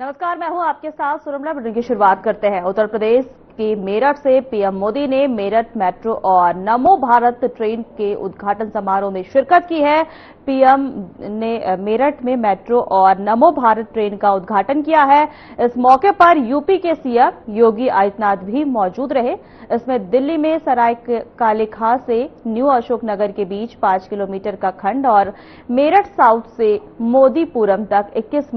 नमस्कार, मैं हूं आपके साथ सुरमला। बुलेटिन की शुरुआत करते हैं। उत्तर प्रदेश के मेरठ से पीएम मोदी ने मेरठ मेट्रो और नमो भारत ट्रेन के उद्घाटन समारोह में शिरकत की है। पीएम ने मेरठ में मेट्रो और नमो भारत ट्रेन का उद्घाटन किया है। इस मौके पर यूपी के सीएम योगी आदित्यनाथ भी मौजूद रहे। इसमें दिल्ली में सरायकाले खां से न्यू अशोकनगर के बीच 5 किलोमीटर का खंड और मेरठ साउथ से मोदीपुरम तक 21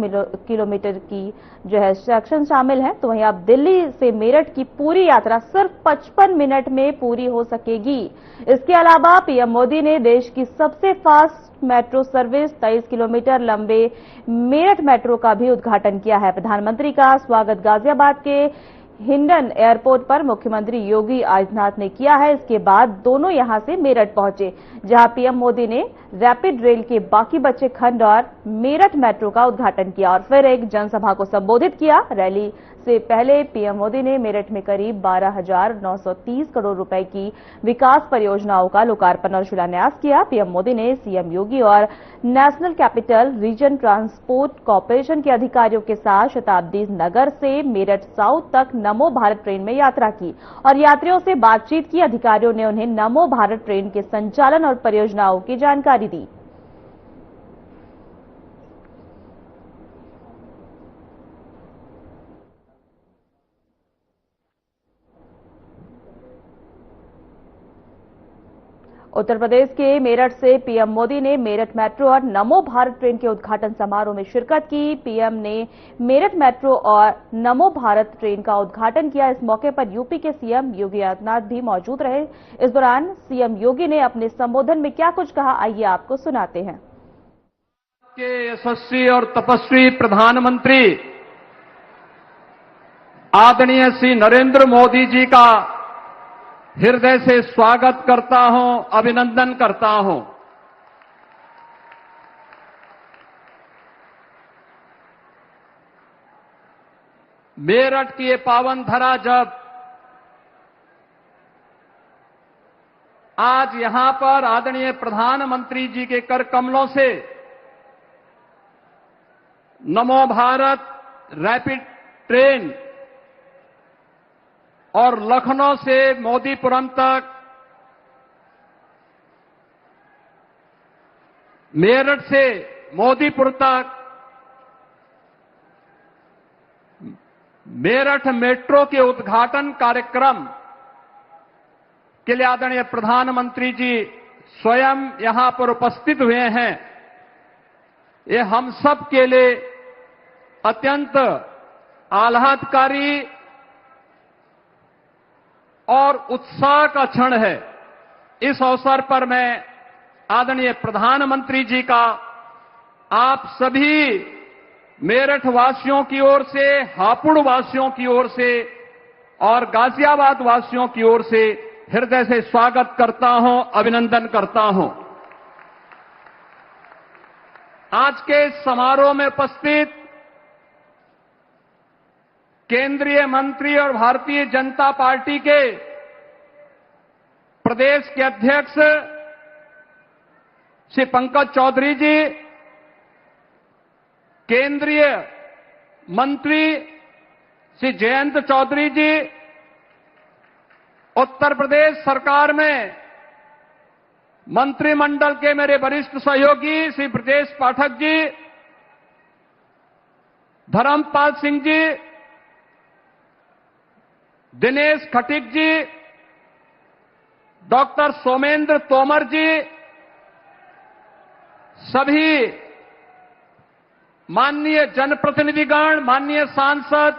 किलोमीटर की सेक्शन शामिल है। तो वहीं अब दिल्ली से मेरठ की पूरी यात्रा सिर्फ 55 मिनट में पूरी हो सकेगी। इसके अलावा पीएम मोदी ने देश की सबसे फास्ट मेट्रो सर्विस 23 किलोमीटर लंबे मेरठ मेट्रो का भी उद्घाटन किया है। प्रधानमंत्री का स्वागत गाजियाबाद के हिंडन एयरपोर्ट पर मुख्यमंत्री योगी आदित्यनाथ ने किया है। इसके बाद दोनों यहां से मेरठ पहुंचे, जहां पीएम मोदी ने रैपिड रेल के बाकी बचे खंड और मेरठ मेट्रो का उद्घाटन किया और फिर एक जनसभा को संबोधित किया। रैली से पहले पीएम मोदी ने मेरठ में करीब 12,930 करोड़ रुपए की विकास परियोजनाओं का लोकार्पण और शिलान्यास किया। पीएम मोदी ने सीएम योगी और national capital region transport corporation के अधिकारियों के साथ शताब्दी नगर से मेरठ साउथ तक नमो भारत ट्रेन में यात्रा की और यात्रियों से बातचीत की। अधिकारियों ने उन्हें नमो भारत ट्रेन के संचालन और परियोजनाओं की जानकारी दी। उत्तर प्रदेश के मेरठ से पीएम मोदी ने मेरठ मेट्रो और नमो भारत ट्रेन के उद्घाटन समारोह में शिरकत की। पीएम ने मेरठ मेट्रो और नमो भारत ट्रेन का उद्घाटन किया। इस मौके पर यूपी के सीएम योगी आदित्यनाथ भी मौजूद रहे। इस दौरान सीएम योगी ने अपने संबोधन में क्या कुछ कहा, आइए आपको सुनाते हैं। के यशस्वी और तपस्वी प्रधानमंत्री आदरणीय श्री नरेंद्र मोदी जी का हृदय से स्वागत करता हूं, अभिनंदन करता हूं। मेरठ की ये पावन धरा जब आज यहां पर आदरणीय प्रधानमंत्री जी के कर कमलों से नमो भारत रैपिड ट्रेन और लखनऊ से मोदीपुरम तक, मेरठ से मोदीपुर तक मेरठ मेट्रो के उद्घाटन कार्यक्रम के लिए आदरणीय प्रधानमंत्री जी स्वयं यहां पर उपस्थित हुए हैं। ये हम सब के लिए अत्यंत आह्लादकारी और उत्साह का क्षण है। इस अवसर पर मैं आदरणीय प्रधानमंत्री जी का आप सभी मेरठ वासियों की ओर से, हापुड़ वासियों की ओर से और गाजियाबाद वासियों की ओर से हृदय से स्वागत करता हूं, अभिनंदन करता हूं। आज के इस समारोह में उपस्थित केंद्रीय मंत्री और भारतीय जनता पार्टी के प्रदेश के अध्यक्ष श्री पंकज चौधरी जी, केंद्रीय मंत्री श्री जयंत चौधरी जी, उत्तर प्रदेश सरकार में मंत्रिमंडल के मेरे वरिष्ठ सहयोगी श्री ब्रजेश पाठक जी, धर्मपाल सिंह जी, दिनेश खटीक जी, डॉक्टर सोमेंद्र तोमर जी, सभी माननीय जनप्रतिनिधिगण, माननीय सांसद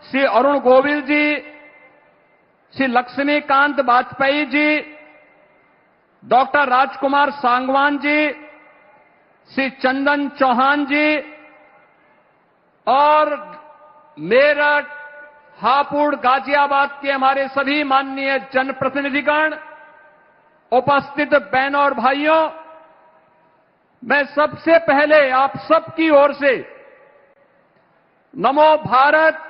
श्री अरुण गोविल जी, श्री लक्ष्मीकांत वाजपेयी जी, डॉक्टर राजकुमार सांगवान जी, श्री चंदन चौहान जी और मेरठ, हापुड़, गाजियाबाद के हमारे सभी माननीय जनप्रतिनिधिगण, उपस्थित बहनों और भाइयों, मैं सबसे पहले आप सबकी ओर से नमो Bharat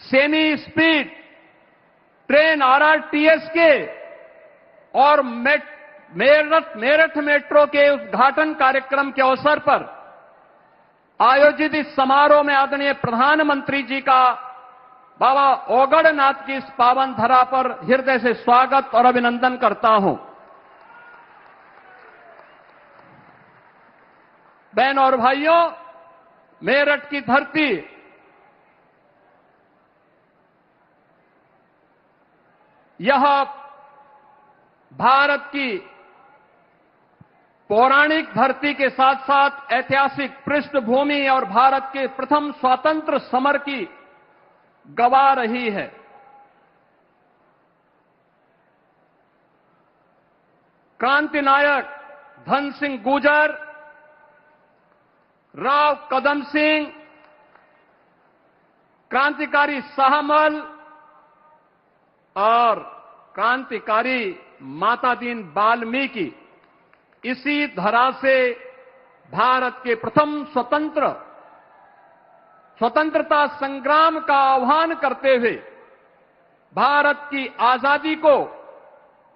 semi speed train RRTS के और मेरठ मेट्रो के उद्घाटन कार्यक्रम के अवसर पर आयोजित इस समारोह में आदरणीय प्रधानमंत्री जी का बाबा ओगड़नाथ की इस पावन धरा पर हृदय से स्वागत और अभिनंदन करता हूं। बहन और भाइयों, मेरठ की धरती यह भारत की पौराणिक धरती के साथ साथ ऐतिहासिक पृष्ठभूमि और भारत के प्रथम स्वतंत्र समर की गवाह रही है। क्रांति नायक धन सिंह गुर्जर, राव कदम सिंह, क्रांतिकारी शाहमल और क्रांतिकारी माता दीन वाल्मीकि इसी धरा से भारत के प्रथम स्वतंत्रता संग्राम का आह्वान करते हुए भारत की आजादी को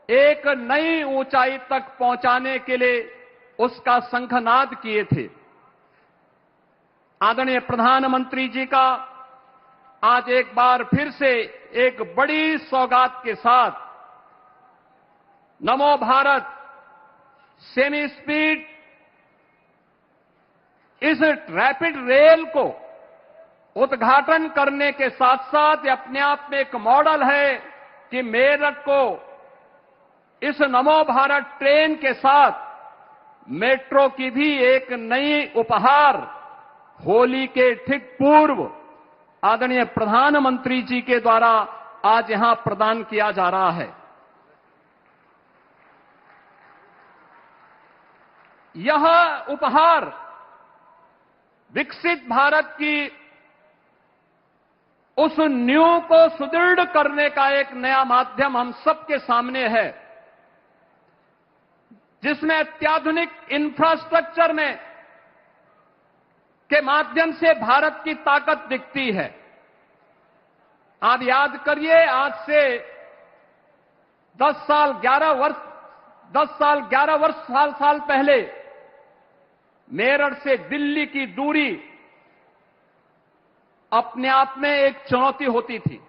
एक नई ऊंचाई तक पहुंचाने के लिए उसका शंखनाद किए थे। आदरणीय प्रधानमंत्री जी का आज एक बार फिर से एक बड़ी सौगात के साथ नमो भारत सेमी स्पीड इस रैपिड रेल को उद्घाटन करने के साथ साथ ये अपने आप में एक मॉडल है कि मेरठ को इस नमो भारत ट्रेन के साथ मेट्रो की भी एक नई उपहार होली के ठीक पूर्व आदरणीय प्रधानमंत्री जी के द्वारा आज यहां प्रदान किया जा रहा है। यह उपहार विकसित भारत की उस नींव को सुदृढ़ करने का एक नया माध्यम हम सबके सामने है, जिसमें अत्याधुनिक इंफ्रास्ट्रक्चर में के माध्यम से भारत की ताकत दिखती है। आप याद करिए, आज से 10 साल 11 साल पहले मेरठ से दिल्ली की दूरी अपने आप में एक चुनौती होती थी।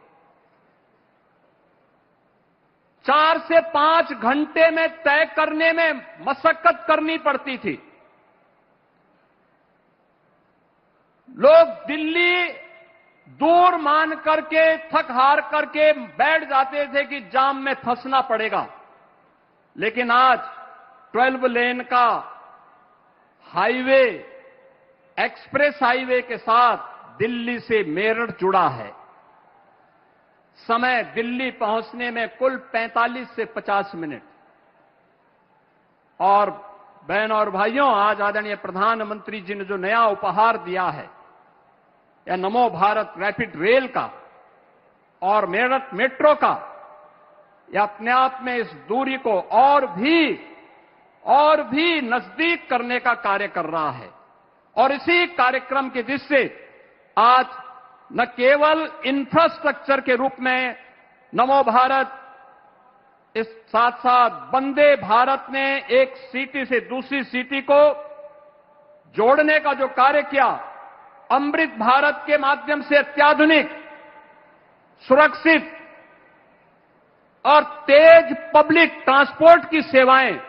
4 से 5 घंटे में तय करने में मशक्कत करनी पड़ती थी। लोग दिल्ली दूर मान करके थक हार करके बैठ जाते थे कि जाम में फंसना पड़ेगा, लेकिन आज 12 लेन का हाईवे, एक्सप्रेस हाईवे के साथ दिल्ली से मेरठ जुड़ा है। समय दिल्ली पहुंचने में कुल 45 से 50 मिनट। और बहन और भाइयों, आज आदरणीय प्रधानमंत्री जी ने जो नया उपहार दिया है, या नमो भारत रैपिड रेल का और मेरठ मेट्रो का, यह अपने आप में इस दूरी को और भी नजदीक करने का कार्य कर रहा है। और इसी कार्यक्रम के दृष्टि से आज न केवल इंफ्रास्ट्रक्चर के रूप में नमो भारत, इस साथ साथ वंदे भारत ने एक सिटी से दूसरी सिटी को जोड़ने का जो कार्य किया, अमृत भारत के माध्यम से अत्याधुनिक, सुरक्षित और तेज पब्लिक ट्रांसपोर्ट की सेवाएं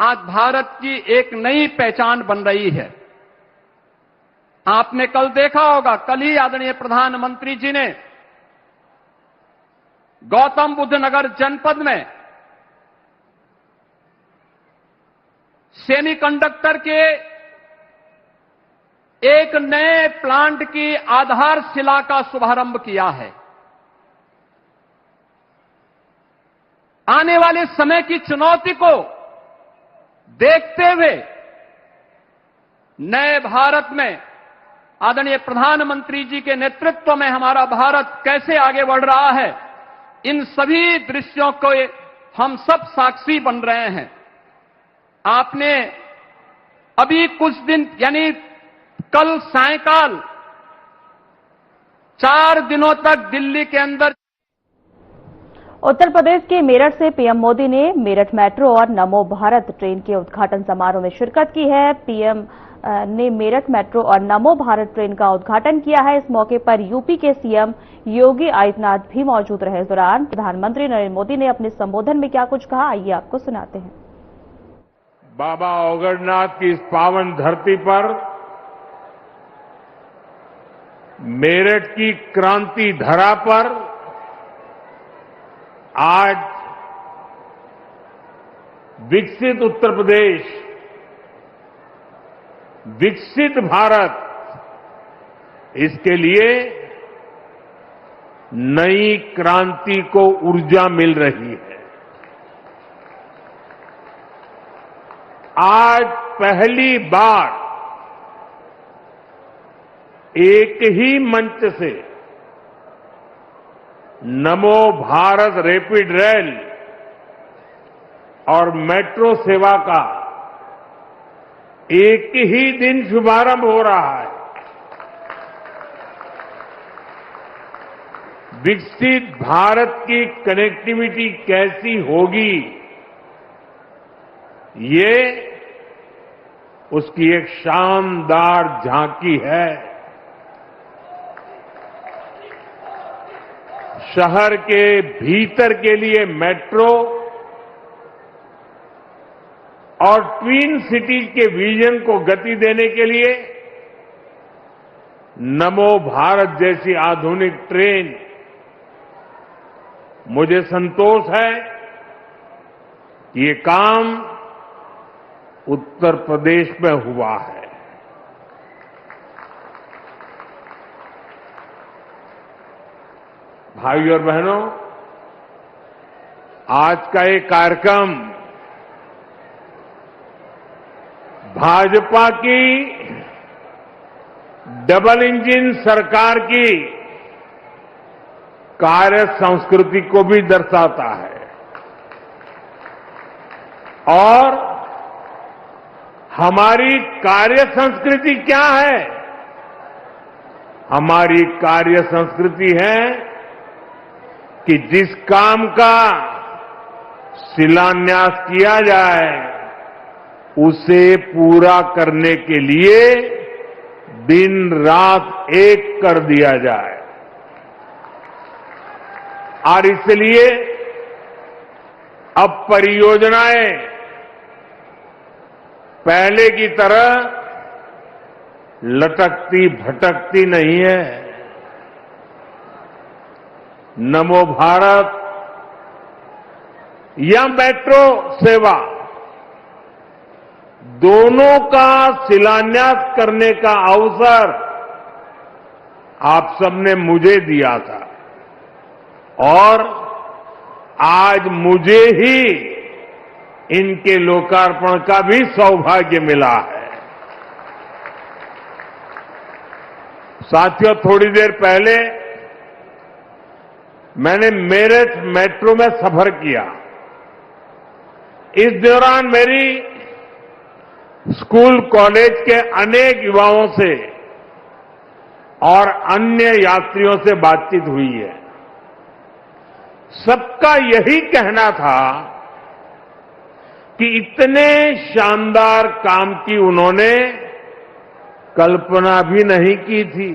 आज भारत की एक नई पहचान बन रही है। आपने कल देखा होगा, कल ही आदरणीय प्रधानमंत्री जी ने गौतम बुद्ध नगर जनपद में सेमीकंडक्टर के एक नए प्लांट की आधारशिला का शुभारंभ किया है। आने वाले समय की चुनौती को देखते हुए नए भारत में आदरणीय प्रधानमंत्री जी के नेतृत्व में हमारा भारत कैसे आगे बढ़ रहा है, इन सभी दृश्यों को हम सब साक्षी बन रहे हैं। आपने अभी कुछ दिन यानी कल सायंकाल 4 दिनों तक दिल्ली के अंदर उत्तर प्रदेश के मेरठ से पीएम मोदी ने मेरठ मेट्रो और नमो भारत ट्रेन के उद्घाटन समारोह में शिरकत की है। पीएम ने मेरठ मेट्रो और नमो भारत ट्रेन का उद्घाटन किया है। इस मौके पर यूपी के सीएम योगी आदित्यनाथ भी मौजूद रहे। इस दौरान प्रधानमंत्री नरेंद्र मोदी ने अपने संबोधन में क्या कुछ कहा, आइए आपको सुनाते हैं। बाबा औगड़नाथ की इस पावन धरती पर मेरठ की क्रांति धरा पर आज विकसित उत्तर प्रदेश, विकसित भारत, इसके लिए नई क्रांति को ऊर्जा मिल रही है। आज पहली बार एक ही मंच से नमो भारत रैपिड रेल और मेट्रो सेवा का एक ही दिन शुभारंभ हो रहा है। विकसित भारत की कनेक्टिविटी कैसी होगी, ये उसकी एक शानदार झांकी है। शहर के भीतर के लिए मेट्रो और ट्विन सिटीज के विजन को गति देने के लिए नमो भारत जैसी आधुनिक ट्रेन, मुझे संतोष है कि ये काम उत्तर प्रदेश में हुआ है। भाइयों और बहनों, आज का ये कार्यक्रम भाजपा की डबल इंजन सरकार की कार्य संस्कृति को भी दर्शाता है और हमारी कार्य संस्कृति क्या है? हमारी कार्य संस्कृति है कि जिस काम का शिलान्यास किया जाए उसे पूरा करने के लिए दिन रात एक कर दिया जाए। और इसलिए अब परियोजनाएं पहले की तरह लटकती भटकती नहीं है। नमो भारत या मेट्रो सेवा, दोनों का शिलान्यास करने का अवसर आप सबने मुझे दिया था और आज मुझे ही इनके लोकार्पण का भी सौभाग्य मिला है। साथियों, थोड़ी देर पहले मैंने मेरठ मेट्रो में सफर किया। इस दौरान मेरी स्कूल कॉलेज के अनेक युवाओं से और अन्य यात्रियों से बातचीत हुई है। सबका यही कहना था कि इतने शानदार काम की उन्होंने कल्पना भी नहीं की थी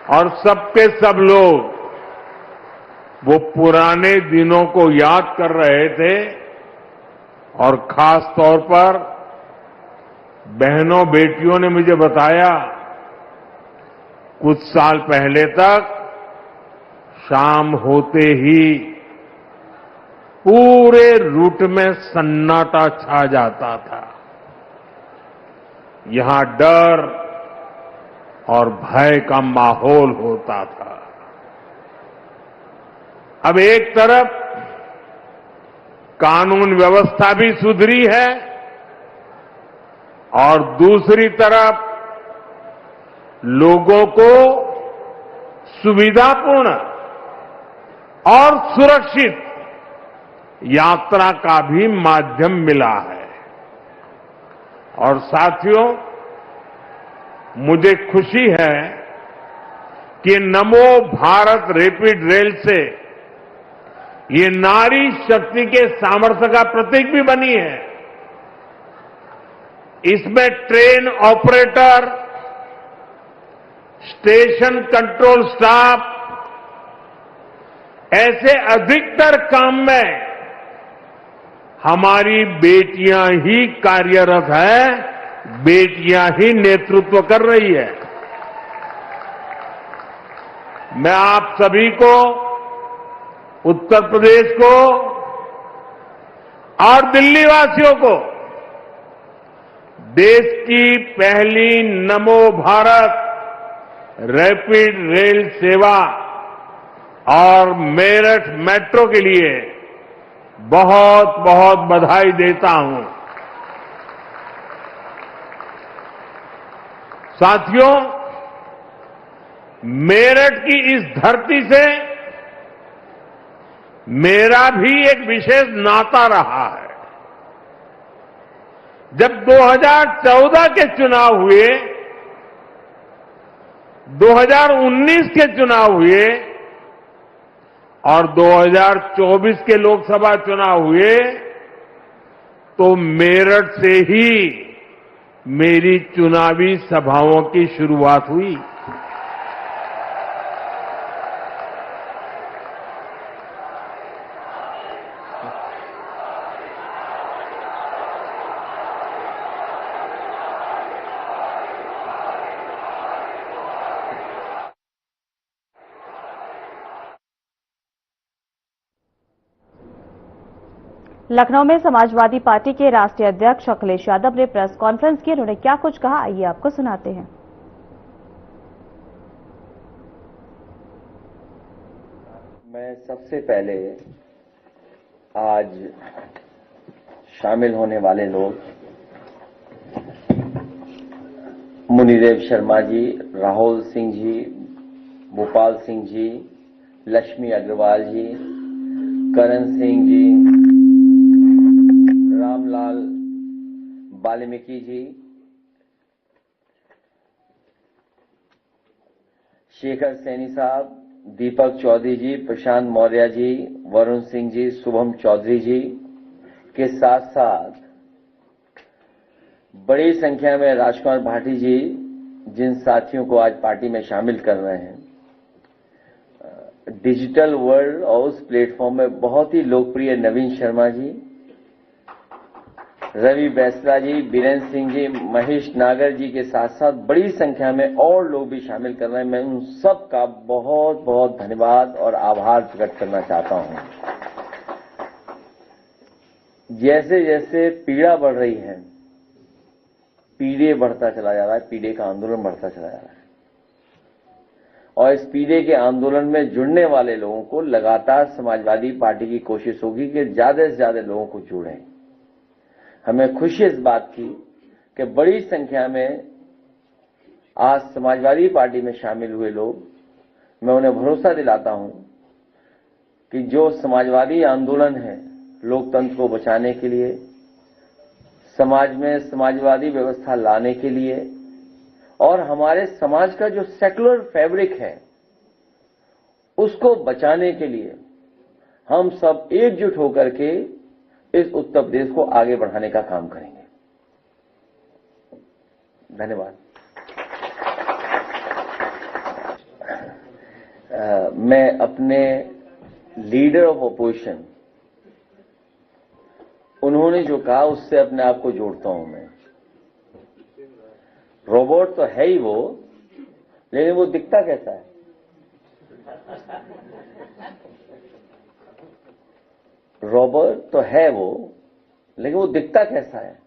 और सबके सब लोग वो पुराने दिनों को याद कर रहे थे और खास तौर पर बहनों बेटियों ने मुझे बताया, कुछ साल पहले तक शाम होते ही पूरे रूट में सन्नाटा छा जाता था। यहां डर और भय का माहौल होता था। अब एक तरफ कानून व्यवस्था भी सुधरी है और दूसरी तरफ लोगों को सुविधापूर्ण और सुरक्षित यात्रा का भी माध्यम मिला है। और साथियों, मुझे खुशी है कि नमो भारत रैपिड रेल से ये नारी शक्ति के सामर्थ्य का प्रतीक भी बनी है। इसमें train operator, station control staff, ऐसे अधिकतर काम में हमारी बेटियां ही कार्यरत है, बेटियां ही नेतृत्व कर रही है। मैं आप सभी को, उत्तर प्रदेश को और दिल्ली वासियों को देश की पहली नमो भारत रैपिड रेल सेवा और मेरठ मेट्रो के लिए बहुत बहुत बधाई देता हूं। साथियों, मेरठ की इस धरती से मेरा भी एक विशेष नाता रहा है। जब 2014 के चुनाव हुए, 2019 के चुनाव हुए और 2024 के लोकसभा चुनाव हुए, तो मेरठ से ही मेरी चुनावी सभाओं की शुरुआत हुई। लखनऊ में समाजवादी पार्टी के राष्ट्रीय अध्यक्ष अखिलेश यादव ने प्रेस कॉन्फ्रेंस की। उन्होंने क्या कुछ कहा, आइए आपको सुनाते हैं। मैं सबसे पहले आज शामिल होने वाले लोग मुनिदेव शर्मा जी, राहुल सिंह जी, भोपाल सिंह जी, लक्ष्मी अग्रवाल जी, करण सिंह जी, रामलाल वाल्मीकि जी, शेखर सैनी साहब, दीपक चौधरी जी, प्रशांत मौर्य जी, वरुण सिंह जी, शुभम चौधरी जी के साथ साथ बड़ी संख्या में राजकुमार भाटी जी, जिन साथियों को आज पार्टी में शामिल कर रहे हैं, डिजिटल वर्ल्ड और उस प्लेटफॉर्म में बहुत ही लोकप्रिय नवीन शर्मा जी, रवि बैसला जी, बीरेन्द्र सिंह जी, महेश नागर जी के साथ साथ बड़ी संख्या में और लोग भी शामिल कर रहे हैं। मैं उन सब का बहुत बहुत धन्यवाद और आभार प्रकट करना चाहता हूं। जैसे जैसे पीड़ा बढ़ रही है, पीड़े बढ़ता चला जा रहा है, पीड़े का आंदोलन बढ़ता चला जा रहा है और इस पीड़े के आंदोलन में जुड़ने वाले लोगों को लगातार समाजवादी पार्टी की कोशिश होगी कि ज्यादा से ज्यादा लोगों को जोड़ें। हमें खुशी इस बात की कि बड़ी संख्या में आज समाजवादी पार्टी में शामिल हुए लोग, मैं उन्हें भरोसा दिलाता हूं कि जो समाजवादी आंदोलन है लोकतंत्र को बचाने के लिए, समाज में समाजवादी व्यवस्था लाने के लिए और हमारे समाज का जो सेक्युलर फैब्रिक है उसको बचाने के लिए हम सब एकजुट होकर के इस उत्तर प्रदेश को आगे बढ़ाने का काम करेंगे। धन्यवाद। मैं अपने लीडर ऑफ ऑपोजिशन, उन्होंने जो कहा उससे अपने आप को जोड़ता हूं। मैं रोबोट तो है ही वो, लेकिन वो दिखता कैसा है? रोबोट तो है वो, लेकिन वो दिखता कैसा है?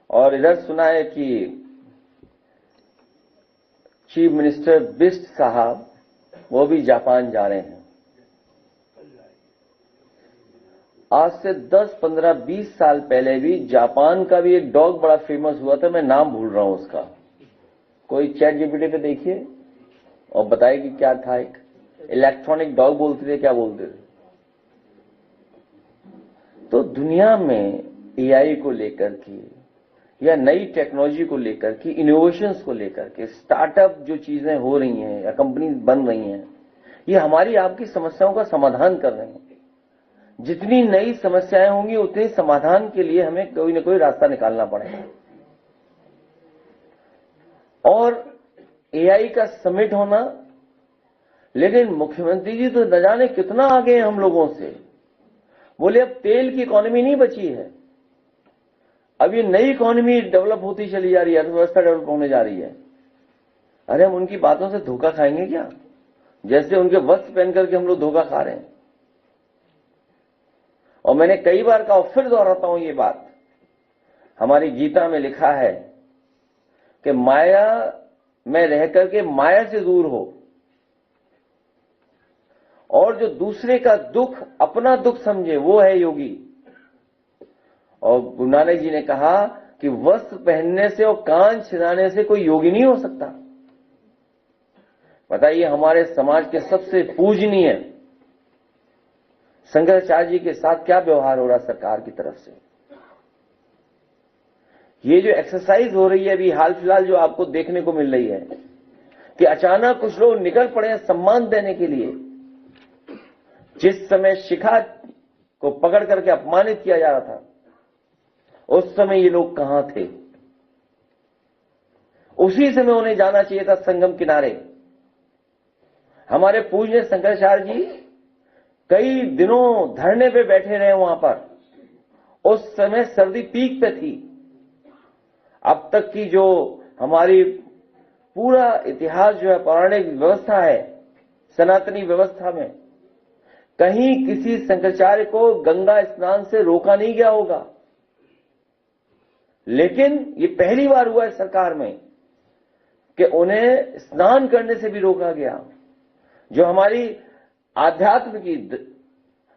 और इधर सुना है कि चीफ मिनिस्टर बिस्ट साहब वो भी जापान जा रहे हैं। आज से 10, 15, 20 साल पहले भी जापान का भी एक डॉग बड़ा फेमस हुआ था, मैं नाम भूल रहा हूं उसका। कोई चैट जीपीटी पे देखिए और बताइए कि क्या था। एक इलेक्ट्रॉनिक डॉग बोलते थे, क्या बोलते थे? तो दुनिया में एआई को लेकर के, या नई टेक्नोलॉजी को लेकर के, इनोवेशंस को लेकर के, स्टार्टअप जो चीजें हो रही हैं या कंपनीज बन रही हैं, ये हमारी आपकी समस्याओं का समाधान कर रहे हैं। जितनी नई समस्याएं होंगी उतने समाधान के लिए हमें कोई ना कोई रास्ता निकालना पड़ेगा। और एआई का समिट होना, लेकिन मुख्यमंत्री जी तो न जाने कितना आगे हैं हम लोगों से। बोले अब तेल की इकोनॉमी नहीं बची है, अब ये नई इकोनॉमी डेवलप होती चली जा रही है, अर्थव्यवस्था डेवलप होने जा रही है। अरे हम उनकी बातों से धोखा खाएंगे क्या? जैसे उनके वस्त्र पहन करके हम लोग धोखा खा रहे हैं। और मैंने कई बार कहा, फिर दोहराता हूं ये बात, हमारी गीता में लिखा है कि माया में रह करके माया से दूर हो, और जो दूसरे का दुख अपना दुख समझे वो है योगी। और गुरु नानक जी ने कहा कि वस्त्र पहनने से और कान छिनाने से कोई योगी नहीं हो सकता। बताइए हमारे समाज के सबसे पूजनीय शंकराचार्य जी के साथ क्या व्यवहार हो रहा सरकार की तरफ से। ये जो एक्सरसाइज हो रही है अभी हाल फिलहाल जो आपको देखने को मिल रही है कि अचानक कुछ लोग निकल पड़े हैं सम्मान देने के लिए। जिस समय शिखा को पकड़ करके अपमानित किया जा रहा था, उस समय ये लोग कहां थे? उसी समय उन्हें जाना चाहिए था संगम किनारे। हमारे पूज्य शंकराचार्य जी कई दिनों धरने पे बैठे रहे वहां पर। उस समय सर्दी पीक पे थी। अब तक की जो हमारी पूरा इतिहास जो है, पौराणिक व्यवस्था है, सनातनी व्यवस्था में कहीं किसी शंकराचार्य को गंगा स्नान से रोका नहीं गया होगा। लेकिन ये पहली बार हुआ है सरकार में कि उन्हें स्नान करने से भी रोका गया, जो हमारी आध्यात्म की,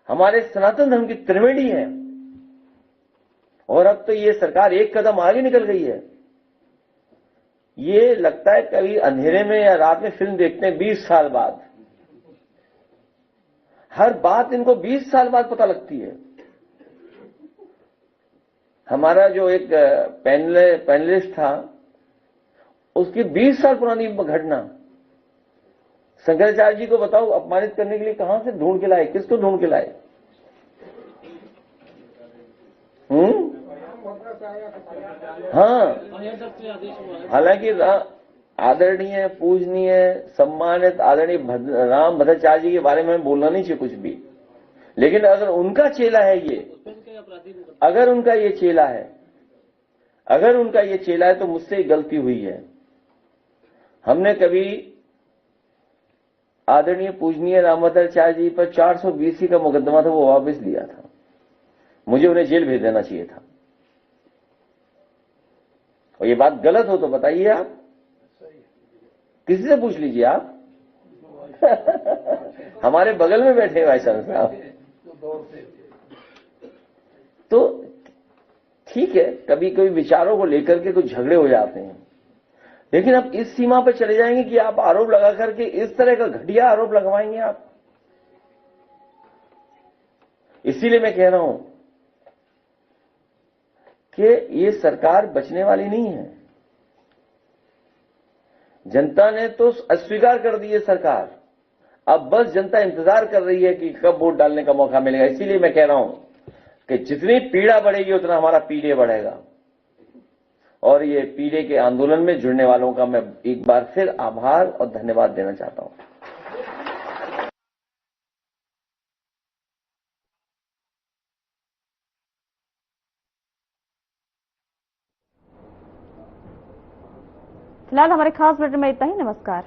हमारे सनातन धर्म की त्रिवेणी है। और अब तो ये सरकार एक कदम आगे निकल गई है। ये लगता है कभी अंधेरे में या रात में फिल्म देखते हैं 20 साल बाद। हर बात इनको 20 साल बाद पता लगती है। हमारा जो एक पैनलिस्ट था, उसकी 20 साल पुरानी घटना शंकराचार्य जी को बताओ अपमानित करने के लिए कहां से ढूंढ के लाए, किसको ढूंढ के लाए? हाँ, हालांकि आदरणीय, पूजनीय, सम्मानित आदरणीय राम भद्राचार्य जी के बारे में बोलना नहीं चाहिए कुछ भी, लेकिन अगर उनका चेला है ये, अगर उनका ये चेला है तो मुझसे गलती हुई है। हमने कभी आदरणीय पूजनीय राम भद्राचार्य जी पर 420 का मुकदमा था, वो वापस लिया था। मुझे उन्हें जेल भेज देना चाहिए था। और ये बात गलत हो तो बताइए आप, किसी से पूछ लीजिए आप। हमारे बगल में बैठे भाई साहब। तो ठीक है, कभी कभी विचारों को लेकर के कुछ झगड़े हो जाते हैं, लेकिन अब इस सीमा पर चले जाएंगे कि आप आरोप लगा करके इस तरह का घटिया आरोप लगवाएंगे आप। इसीलिए मैं कह रहा हूं कि ये सरकार बचने वाली नहीं है। जनता ने तो अस्वीकार कर दी है सरकार। अब बस जनता इंतजार कर रही है कि कब वोट डालने का मौका मिलेगा। इसीलिए मैं कह रहा हूं कि जितनी पीड़ा बढ़ेगी उतना हमारा पीडे बढ़ेगा। और ये पीडे के आंदोलन में जुड़ने वालों का मैं एक बार फिर आभार और धन्यवाद देना चाहता हूं। फिलहाल हमारे खास बुलेटिन में इतना ही। नमस्कार।